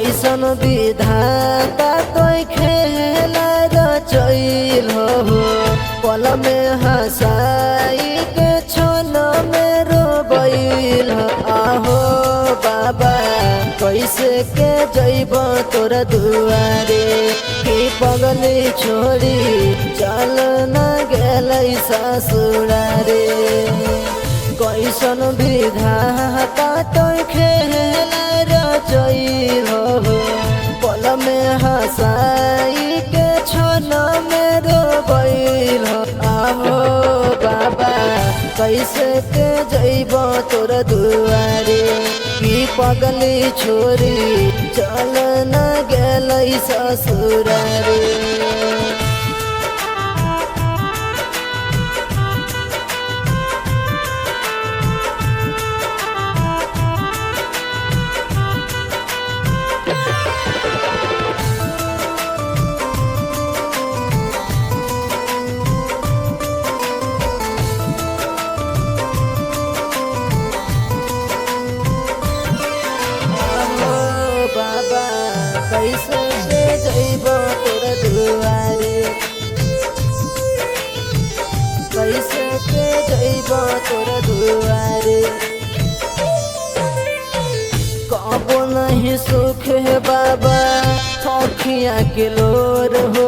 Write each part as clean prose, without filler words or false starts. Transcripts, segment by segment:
कैसन विधाता तोय खेला रचैल हो पल में हंसाई के छन में रोबैल आहो बाबा कैसे के जैब तोर दुआरे कि पगली छोड़ी चल न गेलै ससुरारे कैसन विधाता तोय खेला रचैल हो पल में हंसाई के छन में रोबैल आहो बाबा कैसे के जैब तोर दुआरे कि पगली छोरी चल न गेलै ससुरारे कैसे के जैब तोर दुआरे कैसे के जैब तोर दुआरे कबो नहीं सुख है बाबा अखिया के लोर हो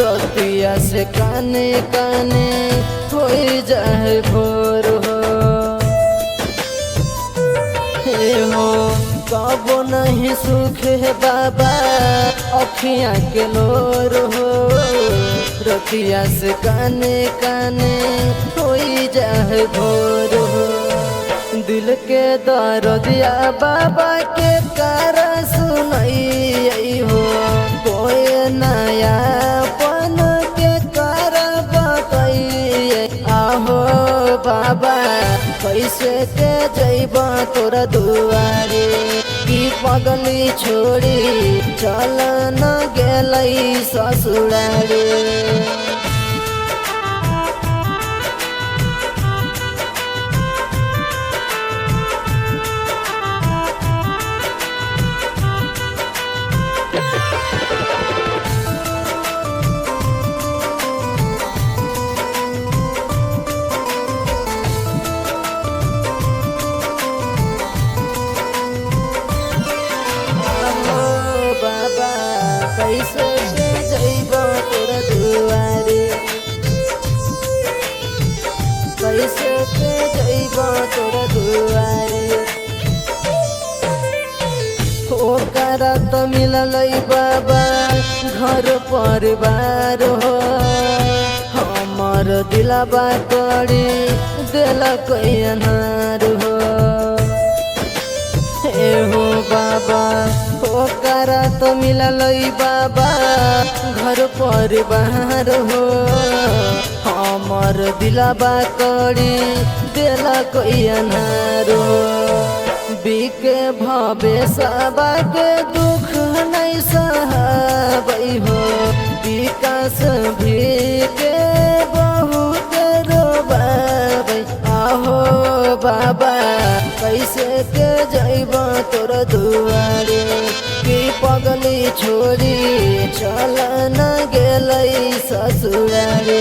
रतिया से काने काने हो जाए भोर हो हे हो कबो नहीं सुख है बाबा अखियाँ के लोर हो रतिया से काने काने हो जाए भोर हो दिल के दर्दिया बाबा के कार सुनई हो कोई नया पन के कार बताइए आहो बाबा कैसे के जैब तोर दुआरे कि पगली छोड़ी चल न गेलै ससुरारे कैसे के जैब तोर दुआरे कैसे के जैब तोर दुआरे ओकर त मिललै बाबा घर परिवार हो हमर दिलबा करी देलकै अनार हो हे हो बाबा ओकर तो मिललै बाबा घर परिवार हो हमर दिलबा करी देलकै अनार हो बिके भवे सबा के दुख नहीं सहबै हो विकास भी के बहुत रोबाबै आहो बाबा कैसे के जैब तोर दुआरे कि पगली छोड़ी चल न गेलै ससुरारे।